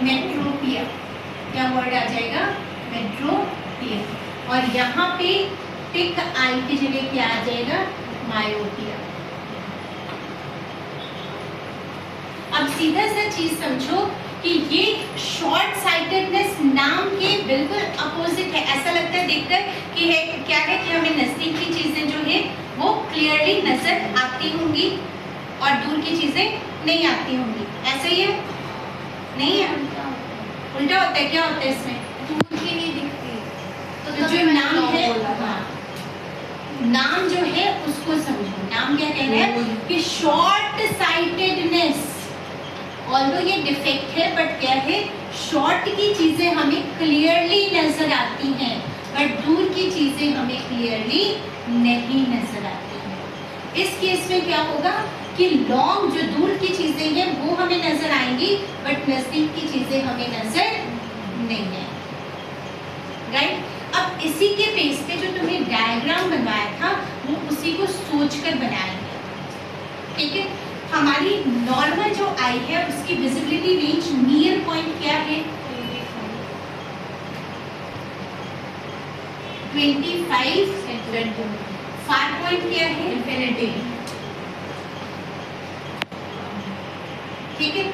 मेट्रोपिया, क्या वर्ड आ जाएगा? मेट्रोपिया। और यहाँ पे टिक आई की जगह क्या आ जाएगा? मायोपिया। अब सीधा सा चीज समझो कि ये शॉर्ट साइटेडनेस नाम के बिल्कुल अपोजिट है। ऐसा लगता है देखकर कि है क्या है कि हमें नजदीक की चीजें जो है वो क्लियरली नजर आती होंगी और दूर की चीजें नहीं आती होंगी। ऐसा ही है? नहीं है, उल्टा होता है। क्या होता है इसमें? दूर की नहीं दिखती तो जो नाम है, हाँ, नाम जो है उसको समझो। नाम क्या कह रहा है कि शॉर्ट साइटेडनेस, ऑल्दो ये डिफेक्ट है बट क्या है, शॉर्ट की चीजें हमें क्लियरली नजर आती हैं बट दूर की चीजें हमें क्लियरली नहीं नजर आती हैं। इस केस में क्या होगा कि लॉन्ग, जो दूर की चीजें हैं वो हमें नजर आएंगी बट नजदीक की चीजें हमें नजर नहीं आएंगी। राइट? अब इसी के बेस पे जो तुमने डायग्राम बनवाया था वो उसी को सोचकर बनाया गया। ठीक है? हमारी नॉर्मल जो आई है उसकी विजिबिलिटी रेंज नियर पॉइंट क्या है? 25 सेंटीमीटर। फार पॉइंट क्या है? इंफिनिटी। ठीक है?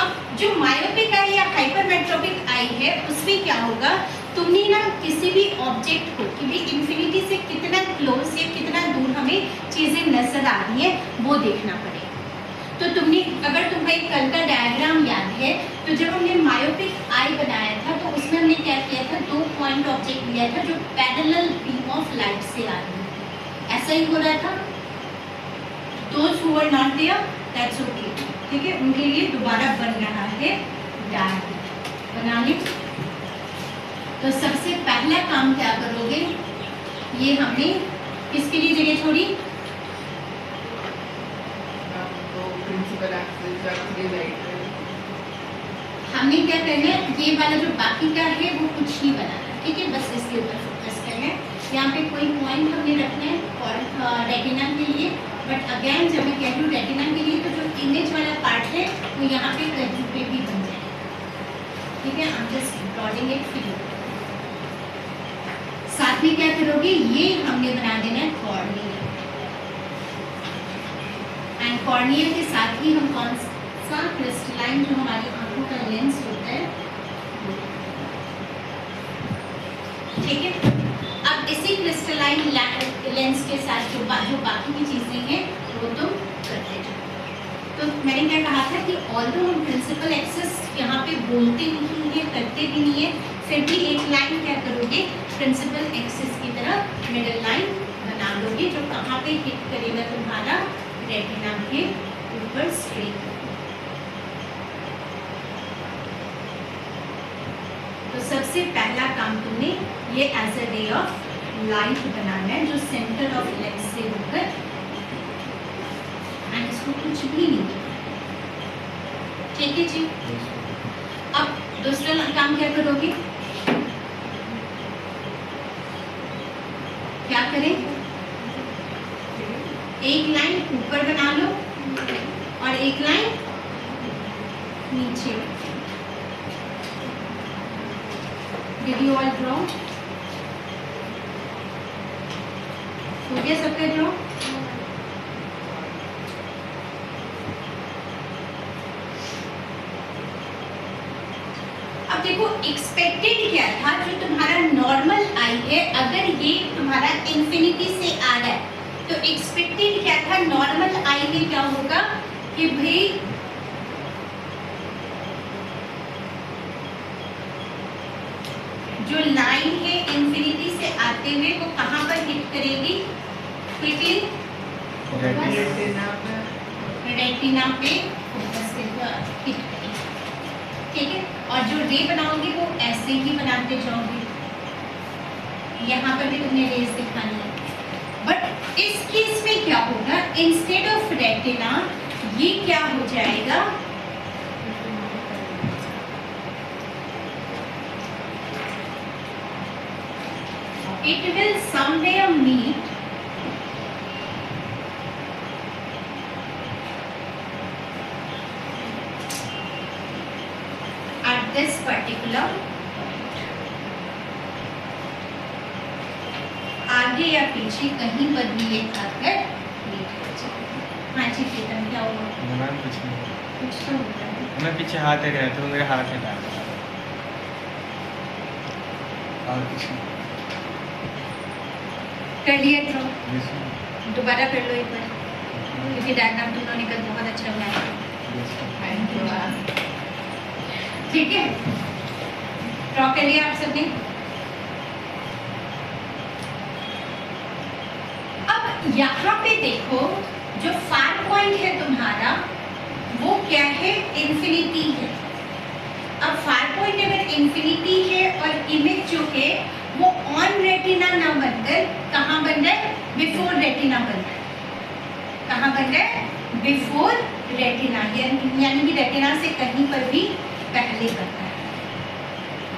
अब जो मायोपिक आई या हाइपरमेट्रोपिक आई है उसमें क्या होगा, तुमने ना किसी भी ऑब्जेक्ट को कि भाई इंफिनिटी से कितना क्लोज या कितना दूर हमें चीजें नजर आ रही है वो देखना पड़ेगा। तो तुमने, अगर तुम्हें कल का डायग्राम याद है तो जब हमने मायोपिक आई बनाया था तो उसमें हमने क्या किया था, 2 पॉइंट ऑब्जेक्ट लिया था जो पैरेलल बीम ऑफ लाइट से आ रही है। ऐसा ही हो रहा था। Those who were not there, that's okay. ठीक है? उनके लिए दोबारा बन रहा है डायग्राम। बना ले। तो सबसे पहला काम क्या करोगे, ये हमने किसके लिए जगह छोड़ी? हमने क्या करना है, ये वाला जो बाकी का है वो कुछ नहीं बनाना। ठीक है? बस इसके ऊपर फोकस करना है। यहाँ पे कोई पॉइंट हमने रखना है और रेटिना के लिए, बट अगेन जब मैं कह रही हूँ रेटिना के लिए तो जो इमेज वाला पार्ट है वो यहाँ पे कहीं पे भी बन जाए। ठीक है? I am just drawing it for you. साथ में क्या करोगे, ये हमने बना देना है कॉर्निया, एंड कॉर्निया के साथ ही हम कौन सा क्रिस्टलाइन जो हमारी आंखों का लेंस होता है। ठीक है? अब इसी क्रिस्टलाइन लेंस के साथ जो बाकी की चीजें हैं वो तुम करते जाओ। तो मैंने क्या कहा था कि ऑल्दो हम प्रिंसिपल एक्सिस यहाँ पे बोलते नहीं है, करते भी नहीं है, फिर भी एक लाइन क्या करोगे, प्रिंसिपल एक्सिस की तरह मिडल लाइन बना लोगे जो कहाँ पे हिट करेगा, तुम्हारा रेटिना के ऊपर स्ट्रेट। तो सबसे पहला काम तुमने ये as a ray of light बनाना है जो सेंटर ऑफ लेंस से होकर, एंड इसको कुछ भी नहीं करना। ठीक है जी? अब दूसरा काम क्या करोगे, क्या करें, एक लाइन ऊपर बना लो और एक लाइन नीचे। Did you all draw? हो गया सबका ड्रॉ? अब देखो एक्सपेक्टेड क्या था, जो तुम्हारा नॉर्मल आई है अगर ये तुम्हारा इंफिनिटी से आ रहा है तो एक्सपेक्टेड क्या था, नॉर्मल आई में क्या होगा कि भाई जो लाइन है इंफिनिटी से आते हुए वो कहाँ पर हिट करेगी, क्विकली रेटिना पे फोकस करके हिट करेगी। ठीक है? और जो रे बनाओगे वो ऐसे ही बनाते जाओगे, यहाँ पर भी तुमने रेस दिखानी है। बट इस केस में क्या होगा, इंस्टेड ऑफ रेटिना ये क्या हो जाएगा, it will somewhere meet at this particular आगे या पीछे कहीं पर भी ये आकर मीट हो जाए। हाँ जी प्रीतम, क्या हुआ? मैम कुछ नहीं, कुछ तो हो रहा है। मैं पीछे हाथ रहा तो मेरे हाथ हिला और कुछ नहीं। कर लिया ड्रॉ, Yes, ma'am. दोबारा कर लो एक बार, क्योंकि डायग्राम तुम लोगों ने कल बहुत अच्छा बनाया। Yes, ma'am. Thank you. ठीक है, ड्रॉ कर लिया आप सबने? अब यहाँ पे देखो, जो फार पॉइंट है तुम्हारा वो क्या है? इंफिनिटी है। अब फार पॉइंट अगर इंफिनिटी है और इमेज जो है वो ऑन रेटिना ना बनकर कहाँ बन रहा है? बिफोर रेटिना बन रहा है। कहाँ बन रहा है? बिफोर रेटिना, यानी कि रेटिना से कहीं पर भी पहले बनता है।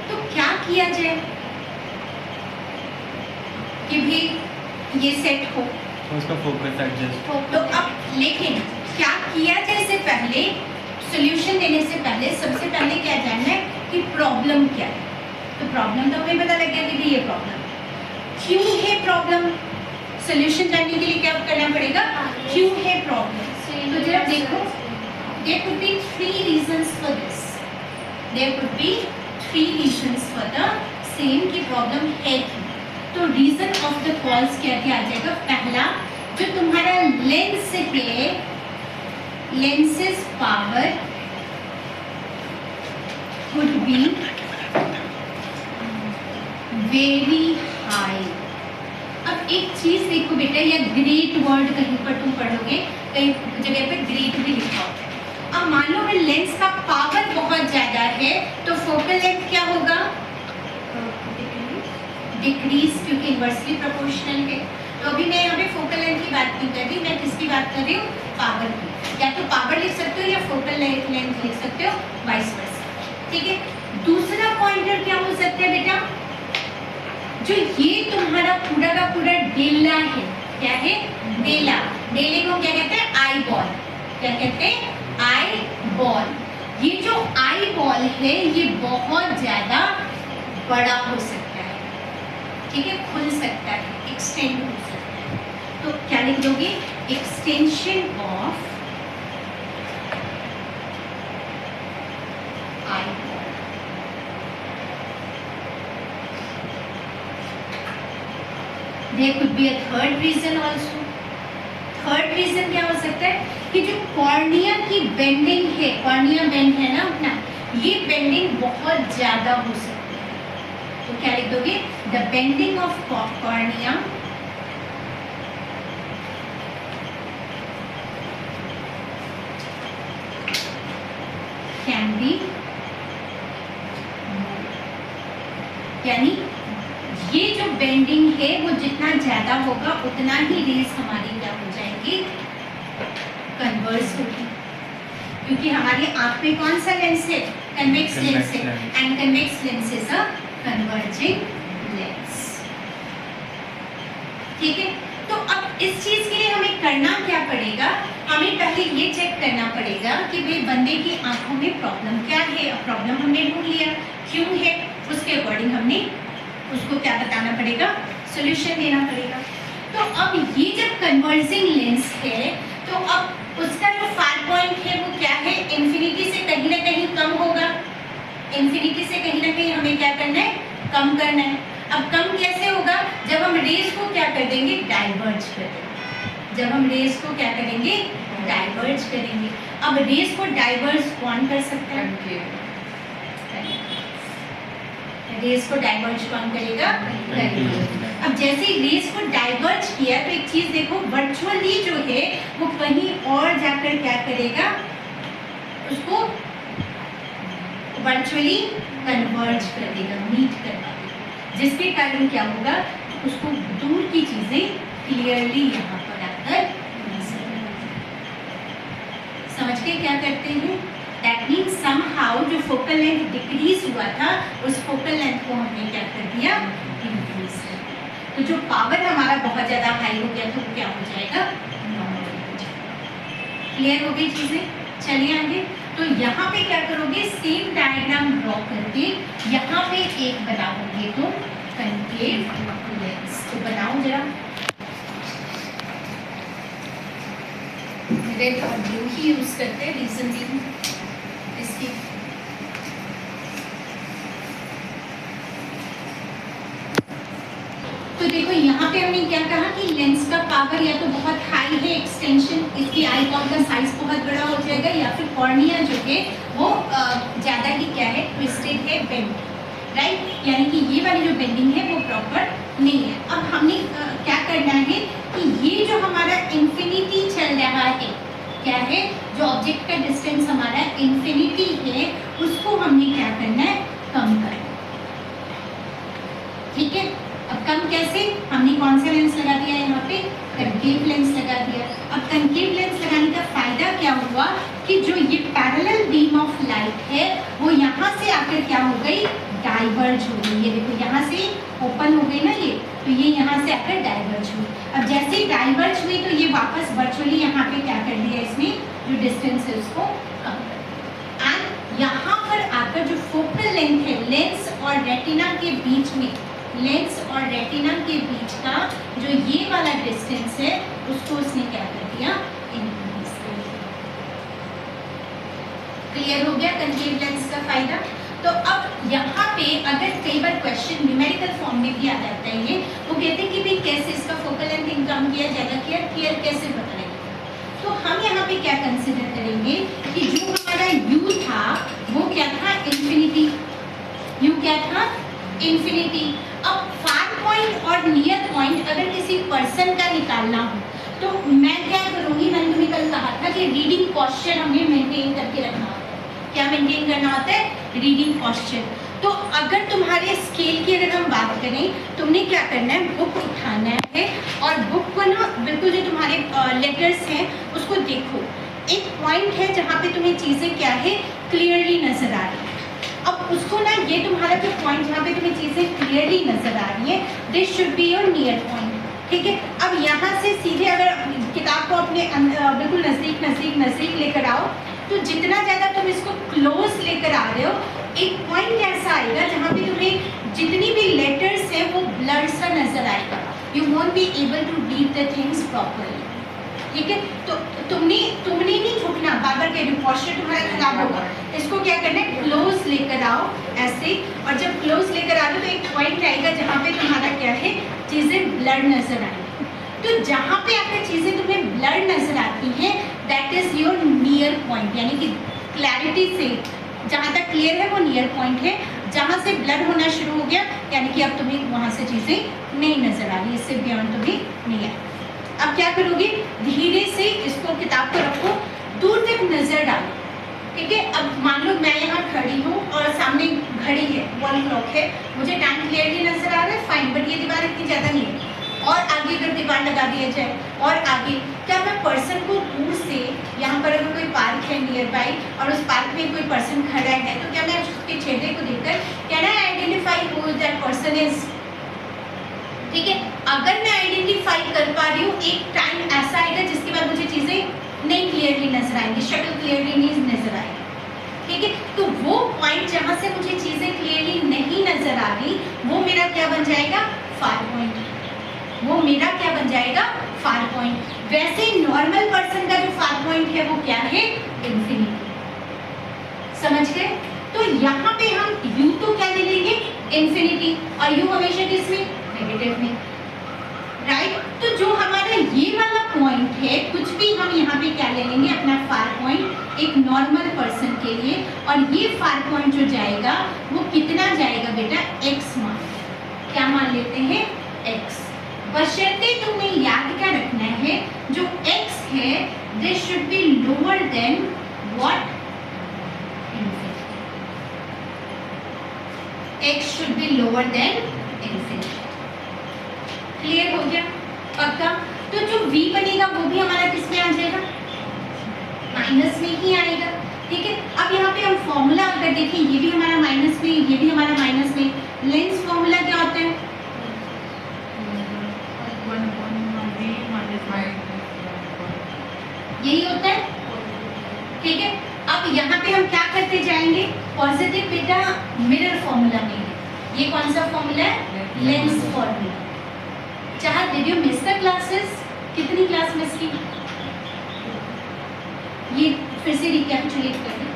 तो क्या किया जाए कि भी ये सेट हो? तो उसका फोकस एडजस्ट। तो अब लेकिन क्या किया जाए? इससे पहले सॉल्यूशन देने से पहले सबसे पहले क्या जानना है कि प्रॉब्लम क्या है। तो प्रॉब्लम तो हमें पता लग गया कि ये प्रॉब्लम क्यों है। प्रॉब्लम सॉल्यूशन जानने के लिए क्या करना पड़ेगा? क्यों है प्रॉब्लम। तो जरा देखो, there could be three reasons for this. There could be three reasons for the same कि प्रॉब्लम है क्यों। तो रीजन ऑफ द कॉज क्या क्या आ जाएगा? पहला, जो तुम्हारा लेंस है, lenses power could be very high। अब एक चीज देखो बेटा, या ग्रेट वर्ड कहीं पर तुम पढ़ोगे, कहीं जगह पे ग्रेट भी लिखा होता है। अब मान लो अगर लेंस का पावर बहुत ज्यादा है तो फोकल लेंथ क्या होगा? डिक्रीज, क्योंकि इनवर्सली प्रोपोर्शनल है। तो अभी मैं यहाँ पे फोकल लेंथ की बात नहीं कर रही, मैं किसकी बात कर रही हूँ? पावर की। या तो पावर लिख सकते हो या फोकल लेंथ लिख सकते हो, वाइस वर्सा। ठीक है। दूसरा पॉइंटर क्या हो सकता है बेटा? जो ये तुम्हारा पूरा का पूरा डेला है, क्या है? डेला। डेले को क्या कहते हैं? Eye ball. क्या कहते हैं? Eye ball. ये जो आई बॉल है ये बहुत ज्यादा बड़ा हो सकता है, ठीक है, खुल सकता है, एक्सटेंड हो सकता है। तो क्या लिख दोगे? Extension of eyeball. There could be a third reason also. Third reason क्या हो सकता है कि जो कॉर्निया की बेंडिंग है, कॉर्निया बेंड है ना अपना, ये बेंडिंग बहुत ज्यादा हो सकती है। तो क्या लिख दोगे? The bending of cornea can be, यानी ये जो बेंडिंग है वो जितना ज्यादा होगा उतना ही रेस हमारी क्या हो जाएगी? कन्वर्स होगी। क्योंकि हमारी आंख में कौन सा लेंस है? कन्वेक्स लेंस है, and convex lens is a converging lens. ठीक है। तो अब इस चीज के लिए हमें करना क्या पड़ेगा? हमें पहले ये चेक करना पड़ेगा कि भाई बंदे की आंखों में प्रॉब्लम क्या है। अब प्रॉब्लम हमने ढूंढ लिया, क्यों है, उसके अकॉर्डिंग हमने उसको क्या बताना पड़ेगा? सॉल्यूशन देना पड़ेगा। तो अब ये जब कन्वर्जिंग लेंस है तो अब उसका जो फार पॉइंट है वो क्या है? इन्फिनिटी से कहीं ना कहीं कम होगा। इन्फिनिटी से कहीं ना कहीं हमें क्या करना है? कम करना है। अब कम कैसे होगा? जब हम रेस को क्या कर देंगे? डाइवर्ज कर देंगे। जब हम रेस को क्या करेंगे? डाइवर्ज करेंगे। अब रेस को डाइवर्ज कौन कर सकता है? रेस को डाइवर्ज कौन करेगा? अब जैसे रेस को डाइवर्ज किया तो एक चीज देखो, वर्चुअली जो है वो कहीं और जाकर क्या करेगा? उसको वर्चुअली कन्वर्ज कर देगा, मीट करवा देगा, जिसके कारण क्या होगा? उसको दूर की चीजें क्लियरली यहाँ पर आकर समझ के क्या करते हैं? That means somehow जो फोकल लेंथ डिक्रीज हुआ था उस फोकल लेंथ को हमने क्या कर दिया? इंक्रीज कर दिया। तो जो पावर हमारा बहुत ज्यादा हाई हो गया था वो क्या हो जाएगा? क्लियर हो गई चीजें? चलिए आगे। तो यहाँ पे क्या करोगे, सेम डायग्राम ड्रॉ करके यहाँ पे एक बनाओगे तो कनकेव लेंस। तो बनाओ जरा, रेड और ब्लू ही यूज करते हैं, रीजन भी इसकी। तो देखो यहाँ पे हमने क्या कहा कि लेंस का पावर या तो बहुत हाई है, एक्सटेंशन, इसकी आई बॉल का साइज बहुत बड़ा हो जाएगा, या फिर कॉर्निया जो है वो ज़्यादा ही क्या है, ट्विस्टेड है, बेंड, राइट, यानी कि ये वाली जो बेंडिंग है वो प्रॉपर नहीं है। अब हमने क्या करना है कि ये जो हमारा इन्फिनिटी चल रहा है, क्या है, जो ऑब्जेक्ट का डिस्टेंस हमारा इन्फिनिटी है, उसको हमने क्या करना है, कम करना। ठीक है, अब कम कैसे, हमने कौन सा लेंस लगा दिया यहाँ पे, कनकेव लेंस लगा दिया। अब कनकेव लेंस लगाने का फायदा क्या हुआ कि जो ये पैरेलल बीम ऑफ लाइट है वो यहाँ से आकर क्या हो गई, डाइवर्ज हो गई। ये देखो यहाँ से ओपन हो गई ना ये, तो ये यहाँ से आकर डाइवर्ज हुई। अब जैसे ही डाइवर्ज हुई तो ये वापस वर्चुअली यहाँ पे क्या कर दिया, इसने जो डिस्टेंस है उसको कम कर दिया। एंड यहाँ पर आकर जो फोकल लेंथ है लेंस और रेटिना के बीच में, लेंस और रेटिना के बीच का जो ये वाला डिस्टेंस है उसको उसने क्या कर दिया, इंक्रीज कर दिया। क्लियर हो गया कनकेव लेंस का फायदा। तो अब यहाँ पे अगर कई बार क्वेश्चन न्यूमेरिकल फॉर्म में भी आ जाता है ये, वो कहते हैं कि भाई कैसे इसका फोकल लेंथ कम किया, ज़्यादा किया, क्लियर कैसे बताएंगे। तो हम यहाँ पे क्या कंसिडर करेंगे कि जो हमारा u था वो क्या था, इन्फिनिटी। u क्या था, इन्फिनिटी। अब फार पॉइंट और नियर पॉइंट अगर किसी पर्सन का निकालना हो तो मैं क्या करूँगी, मैंने तुम्हें कल कहा था कि रीडिंग पॉस्चर हमें मेंटेन करके रखना होता है। क्या मेंटेन करना होता है, रीडिंग पॉस्चर। तो अगर तुम्हारे स्केल की अगर हम बात करें, तुमने क्या करना है, बुक उठाना है और बुक को ना बिल्कुल जो तुम्हारे लेटर्स हैं उसको देखो। एक पॉइंट है जहाँ पे तुम्हें चीज़ें क्या है, क्लियरली नजर आ रही है। अब उसको ना, ये तुम्हारा जो पॉइंट जहाँ पे तुम्हें चीज़ें क्लियरली नजर आ रही है, this should be your near point. ठीक है, अब यहाँ से सीधे अगर किताब को अपने बिल्कुल नज़दीक नज़दीक नज़दीक लेकर आओ, तो जितना ज़्यादा तुम इसको क्लोज लेकर आ रहे हो, एक पॉइंट ऐसा आएगा जहाँ पे तुम्हें जितनी भी लेटर्स है वो ब्लर सा नजर आएगा। You won't be able to read the things properly. ठीक है, तो तुमने नहीं झुकना, बार बार कह रही हूँ, पॉस्चर तुम्हारा खराब होगा। इसको क्या करना है, क्लोज लेकर आओ ऐसे, और जब क्लोज लेकर आ लो तो एक पॉइंट आएगा जहाँ पे तुम्हारा क्या है, चीज़ें ब्लर नजर आएंगी। तो जहाँ पे आपकी चीज़ें तुम्हें ब्लर नजर आती हैं, that is your near point, यानी कि क्लैरिटी से जहाँ तक क्लियर है वो नियर पॉइंट है। जहाँ से ब्लर होना शुरू हो गया, यानी कि अब तुम्हें वहाँ से चीज़ें नहीं नजर आ रही, इससे बियॉन्ड तुम्हें नहीं आए। अब क्या करोगे, धीरे से इसको, किताब को रखो, दूर तक नजर डालो। ठीक है, अब मान लो मैं यहाँ खड़ी हूँ और सामने घड़ी है, वॉल क्लॉक है, मुझे टाइम क्लियरली नजर आ रहा है, फाइन, बट ये दीवार इतनी ज़्यादा नहीं है। और आगे अगर दीवार लगा दिया जाए और आगे, क्या मैं पर्सन को दूर से, यहाँ पर अगर कोई पार्क है नियर बाई और उस पार्क में कोई पर्सन खड़ा है, तो क्या मैं उसके चेहरे को देखकर can I identify who that person is. ठीक है, अगर मैं आइडेंटिफाई कर पा रही हूँ, एक टाइम ऐसा आएगा जिसके बाद मुझे चीज़ें नहीं क्लियरली नजर आएंगी, शक्ल क्लियरली नहीं नजर आएगी। ठीक है, तो वो पॉइंट जहाँ से मुझे चीज़ें क्लियरली नहीं नजर आ रही, वो मेरा क्या बन जाएगा, फार पॉइंट। वो मेरा क्या बन जाएगा, फार पॉइंट। वैसे नॉर्मल पर्सन का जो फार पॉइंट है वो क्या है, इन्फिनिटी। समझ गए। तो यहाँ पे हम u तो क्या ले लेंगे, इन्फिनिटी, और u हमेशा किसमें, नेगेटिव में, राइट। तो जो हमारा ये वाला पॉइंट है, कुछ भी हम यहाँ पे क्या ले लेंगे, अपना फार पॉइंट एक नॉर्मल पर्सन के लिए, और ये फार पॉइंट जो जाएगा वो कितना जाएगा बेटा, x मान, क्या मान लेते हैं, x। बशर्ते तुम्हें याद क्या रखना है, जो x है this should be lower than what, x should be lower than infinity. Clear हो गया, पक्का। तो जो v बनेगा वो भी हमारा किस में आ जाएगा, माइनस में ही आएगा। ठीक है, अब यहाँ पे हम फॉर्मूला अगर देखें, ये भी हमारा माइनस में, ये भी हमारा माइनस में। लेंस फॉर्मूला क्या होता है, यही होता है। ठीक है, अब यहाँ पे क्या करते जाएंगे, पॉजिटिव बेटा मिरर फॉर्मूला में है। ये कौन सा फॉर्मूला है, लेंस फॉर्मूला। चाहे did you miss the classes, कितनी क्लास मिस की, ये फिर से रिकैपिचुलेट कर दें।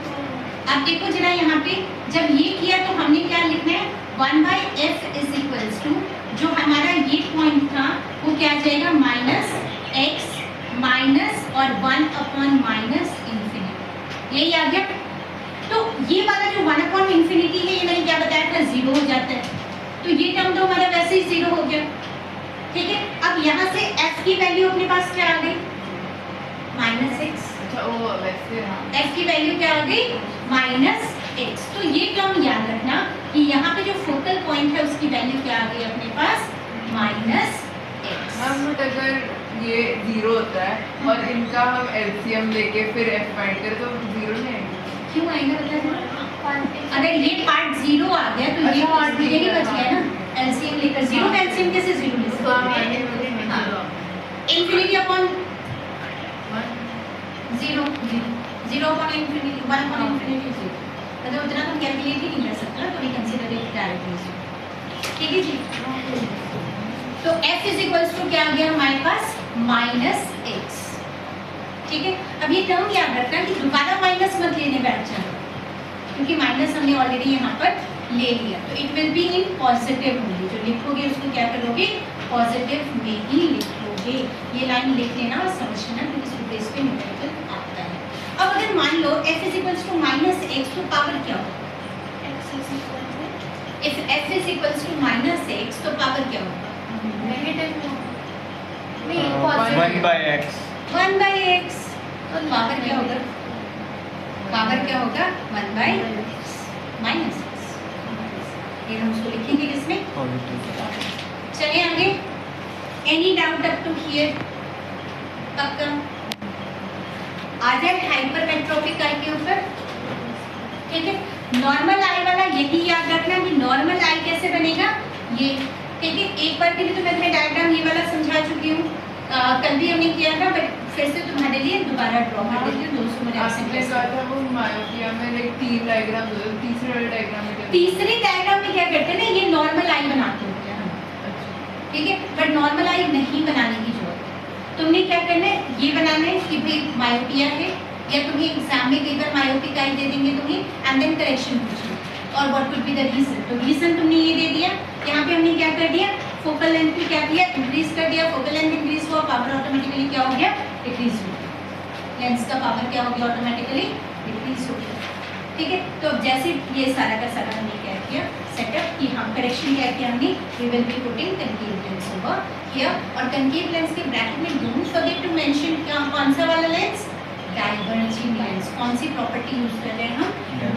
आप देखो जरा यहाँ पे जब ये किया तो हमने क्या लिखना है, 1/f इज इक्वल्स टू, जो हमारा ये पॉइंट था वो क्या आ जाएगा, -x माइनस और 1/-, यही आ गया। तो ये वाला जो 1/∞ है, ये मैंने क्या बताया था, 0 हो जाता है, तो ये टर्म तो हमारा वैसे ही 0 हो गया। ठीक है, अब यहाँ से f की वैल्यू अपने पास क्या आ गई, -x। f की वैल्यू क्या आ गई, -x। तो ये टर्म याद रखना कि यहाँ पे जो फोकल पॉइंट है उसकी वैल्यू क्या आ गई अपने पास, -x। बट अगर ये 0 होता है और इनका हम LCM लेके फिर f फाइंड करें तो 0 नहीं आएगा। क्यों आएगा, मतलब अगर ये पार्ट 0 आ गया तो ये पार्ट ये नहीं बच गया ना, LCM लेकर 0 का LCM कैसे 0 ले सकते हैं, इन्फिनिटी अपॉन 0, 0/∞, 1/∞, 0, मतलब उतना तो कैलकुलेट ही नहीं कर सकता, तो वी कंसीडर इट डायरेक्टली। ठीक है जी, तो f इज इक्वल्स टू क्या आ गया हमारे पास, -x। ठीक है, अब ये टर्म याद रखना कि दोबारा माइनस मत लेने बैठ जाना, क्योंकि माइनस हमने ऑलरेडी यहाँ पर ले लिया, तो it will be in positive only. जो लिखोगे उसको क्या करोगे, पॉजिटिव में ही लिखोगे। ये लाइन लिख लेना और समझना, क्योंकि इस बेस पे न्यूमेरिकल आता है। अब अगर मान लो f is equals to -x, तो पावर क्या होगा, if f is equals to -x तो पावर क्या होगा, नेगेटिव नहीं, 1/x। 1/x, तो पावर क्या होगा, पावर क्या होगा, 1/-x। ये हम उसको लिखेंगे किसमें, पॉजिटिव। चलिए आगे, any doubt up to here, पक्का आ जाए हाइपरमेट्रोपिक आई के ऊपर। ठीक है, नॉर्मल आई वाला यही याद रखना कि नॉर्मल आई कैसे बनेगा, ये। ठीक है, एक बार के लिए तो मैं डायग्राम ये वाला समझा चुकी हूँ, कल भी हमने किया था, बट फिर से तुम्हारे लिए दोबारा ड्रॉ कर देती हूँ। 200 मिनट आपने कहा था वो मायोपिया में एक 3 डायग्राम दो, तीसरे वाले डायग्राम में क्या, तीसरे डायग्राम में क्या करते हैं ना, ये नॉर्मल आई बनाते होते हैं हम, ठीक है, बट नॉर्मल आई नहीं बनाने की जरूरत है। तुमने क्या करना है, ये बनाना है कि भाई मायोपिया है, या तुम्हें एग्जाम में कई बार मायोपिक आई दे देंगे तुम्हें, एंड देन करेक्शन पूछना, और what could be the reason. तो रीजन तुमने ये दे दिया, यहाँ पे हमने क्या कर दिया, फोकल लेंथ भी क्या दिया, इंक्रीज कर दिया, फोकल लेंथ इंक्रीज हुआ, पावर ऑटोमेटिकली क्या हो गया, डिक्रीज हो गया, लेंस का पावर क्या हो गया, ऑटोमेटिकली डिक्रीज हो गया। ठीक है, तो अब जैसे ये सारा का सारा हमने क्या किया सेटअप कि हम करेक्शन क्या किया हमने, we will be putting concave lens over here, और कंकेव लेंस के ब्रैकेट में डोंट फॉरगेट टू मेंशन क्या, कौन सा वाला लेंस, डाइवर्जिंग लेंस। कौन सी प्रॉपर्टी यूज कर रहे हैं हम,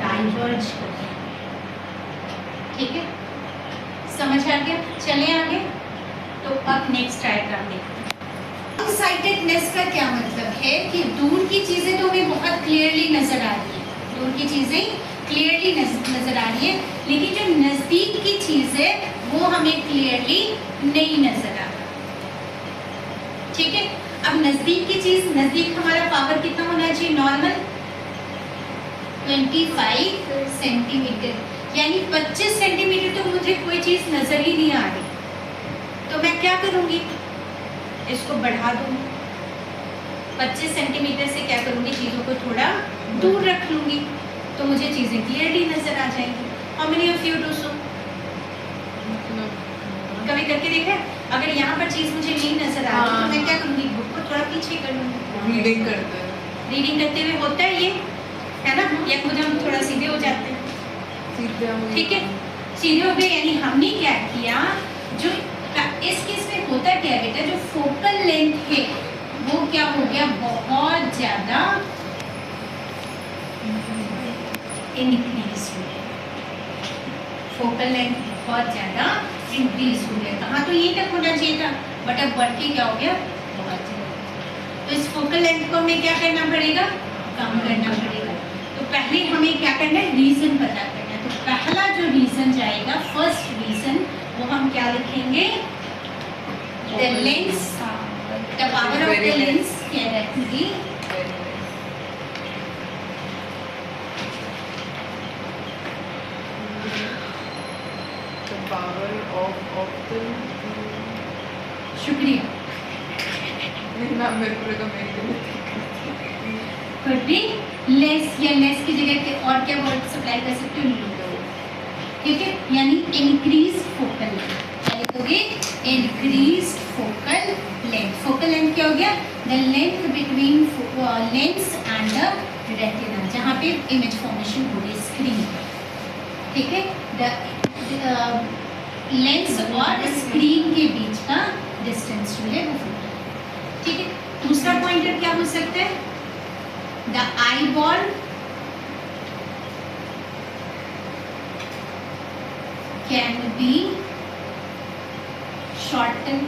डाइवर्ज कर रहे हैं। ठीक है, समझ आ गया, चले आगे। तो अब नेक्स्ट डायग्राम देखते हैं। साइटेडनेस का क्या मतलब है कि दूर की चीजें तो हमें बहुत क्लियरली नजर आ रही है, दूर की चीजें क्लियरली नजर आ रही है, लेकिन जो नजदीक की चीज है वो हमें क्लियरली नहीं नजर आ रहा। ठीक है, अब नजदीक की चीज, नजदीक हमारा पावर कितना होना चाहिए, नॉर्मल 25 सेंटीमीटर, यानी 25 सेंटीमीटर तो मुझे कोई चीज नजर ही नहीं आ रही, तो मैं क्या करूंगी, इसको बढ़ा दूंगी, 25 सेंटीमीटर से क्या करूंगी, चीजों को थोड़ा दूर रख लूंगी, तो मुझे चीजें क्लियरली नजर आ जाएंगी। How many of you do so, कभी करके देखा, अगर यहाँ पर चीज मुझे नहीं नजर आ रही तो मैं क्या करूंगी, बुक को थोड़ा पीछे कर लूंगी, रीडिंग करते हैं, रीडिंग करते हुए होता है ये, है ना, या खुद हम थोड़ा सीधे हो जाते हैं। ठीक है, सीधे हो गए, यानी हमने क्या किया, जो इस केस में होता क्या है बेटा, जो फोकल लेंथ है वो क्या हो गया, बहुत ज्यादा इंक्रीज हो गया, फोकल लेंथ बहुत ज्यादा इंक्रीज हो गया। कहाँ तो यहीं तक होना चाहिए था, बट अब बढ़ के क्या हो गया, बहुत ज्यादा। तो इस फोकल लेंथ को हमें क्या करना पड़ेगा, कम करना पड़ेगा। तो पहले हमें क्या करना है, रीजन पता करना है। तो पहला जो रीजन जाएगा, फर्स्ट रीजन, वो हम क्या लिखेंगे, the lens, the power of the lens directly power of the शुक्रिया। नहीं ना मेरे को तो मेरी could be less या less की जगह के और क्या वर्ड सप्लाई कर सकते हो, लो, ठीक है, यानी इंक्रीज फोकल लेंथ, क्या लिखोगे, increase focal length. Focal length क्या हो गया, the length between lens and the retina, जहाँ पे इमेज फॉर्मेशन हो रही है स्क्रीन पर, ठीक है, द लेंस और स्क्रीन के बीच का डिस्टेंस जो है वो फोकल, ठीक है। दूसरा पॉइंटर क्या हो सकता है, the eye ball can be shorten,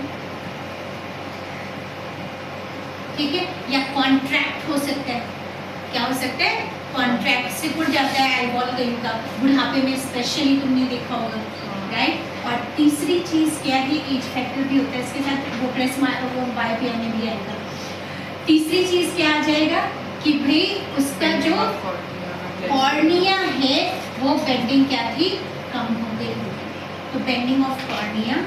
ठीक है, या कॉन्ट्रैक्ट हो सकता है, क्या हो सकता है, कॉन्ट्रैक्ट से खुल जाता है आई बॉल कहीं का, बुढ़ापे में स्पेशली तुमने देखा होगा, राइट। और तीसरी चीज क्या है, एज फैक्टर भी होता है इसके साथ, वो प्रेस बायोपिया में भी आएगा। तीसरी चीज क्या आ जाएगा कि भाई उसका जो कॉर्निया है वो बेंडिंग क्या थी, कम हो गई होगी, तो bending of cornea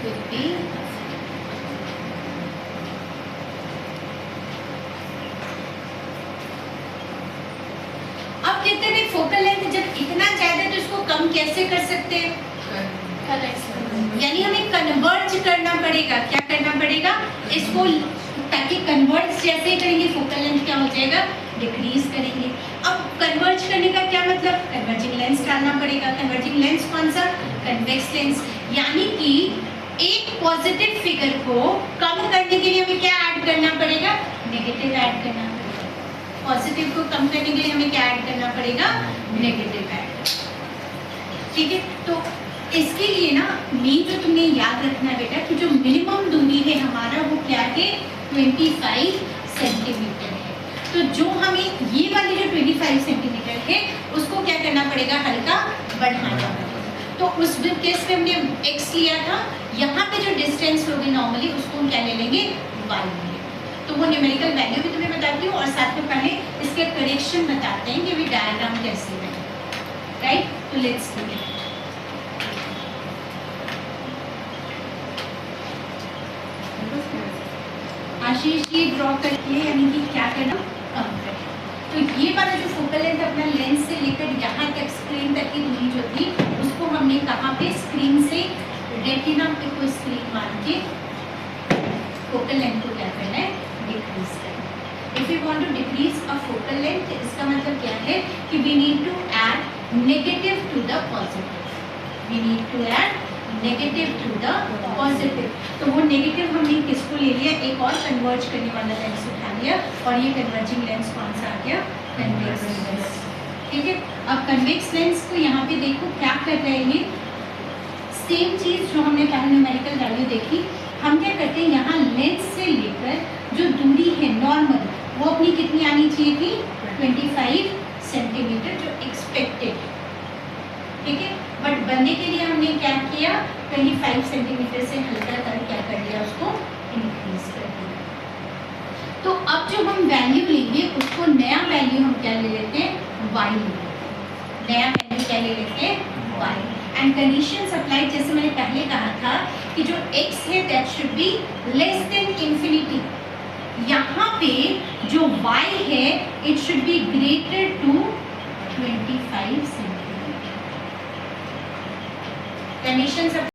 could be अब कहते हैं फोकल लेंथ जब इतना ज्यादा तो इसको कम कैसे कर सकते हैं, यानी हमें कन्वर्ज करना पड़ेगा, क्या करना पड़ेगा इसको, ताकि कन्वर्ज जैसे ही करेंगे फोकल लेंथ क्या हो जाएगा, डिक्रीज करेंगे। अब कन्वर्ज करने का क्या मतलब, कन्वर्जिंग लेंस डालना पड़ेगा। कन्वर्जिंग लेंस कौन सा, कन्वेक्स लेंस, यानी कि एक पॉजिटिव फिगर को कम करने के लिए हमें क्या ऐड करना पड़ेगा, नेगेटिव ऐड करना पड़ेगा। पॉजिटिव को कम करने के लिए हमें क्या ऐड करना पड़ेगा, नेगेटिव ऐड, ठीक है। तो इसके लिए ना मेन जो तुमने याद रखना है बेटा कि जो मिनिमम दूरी है हमारा वो क्या है, 25 सेंटीमीटर है। तो जो हमें ये वाली जो 25 सेंटीमीटर है उसको क्या करना पड़ेगा, हल्का बढ़ाना पड़ेगा। तो उस केस में हमने x लिया था, यहाँ पे जो डिस्टेंस होगी नॉर्मली उसको हम क्या ले लेंगे, y लेंगे। तो वो न्यूमेरिकल वैल्यू भी तुम्हें बताती हूँ और साथ में पहले इसके करेक्शन बताते हैं कि भी डायग्राम कैसे बने, राइट। तो लेट्स डू इट। आशीष ये ड्रॉ करके यानी कि क्या करना, कम करना। तो ये वाला जो फोकल लेंथ अपना लेंस से लेकर यहाँ तक स्क्रीन तक की दूरी जो थी उसको हमने कहाँ पे, स्क्रीन से रेटिना पे कोई स्क्रीन मान के फोकल लेंथ को क्या करना है, डिक्रीज करना। If you want to decrease a focal length, इसका मतलब क्या है कि we need to add negative to the positive, we need to add negative to the positive. तो वो नेगेटिव हमने किसको ले लिया, एक और कन्वर्ज करने वाला लेंस उठा लिया और ये कन्वर्जिंग लेंस कौन सा आ गया, कन्वेक्स लेंस, ठीक है। अब कन्वेक्स लेंस को यहाँ पे देखो क्या कर रहे हैं, ये सेम चीज जो हमने पहले न्यूमेरिकल वैल्यू देखी, हम क्या करते हैं यहाँ लेंस से लेकर जो दूरी है नॉर्मल वो अपनी कितनी आनी चाहिए थी, 25 सेंटीमीटर जो एक्सपेक्टेड, ठीक है। बट बनने के लिए हमने क्या किया, 25 सेंटीमीटर से हल्का कर क्या कर दिया, उसको इंक्रीज कर दिया। तो अब जो हम वैल्यू लेंगे उसको नया वैल्यू हम क्या ले लेते हैं, y ले लेते हैं, नया वैल्यू क्या ले लेते हैं, y। एंड कंडीशन अप्लाई, जैसे मैंने पहले कहा था कि जो x है that should be less than infinity, यहाँ पे जो y है it should be greater to 25 centimetre. Condition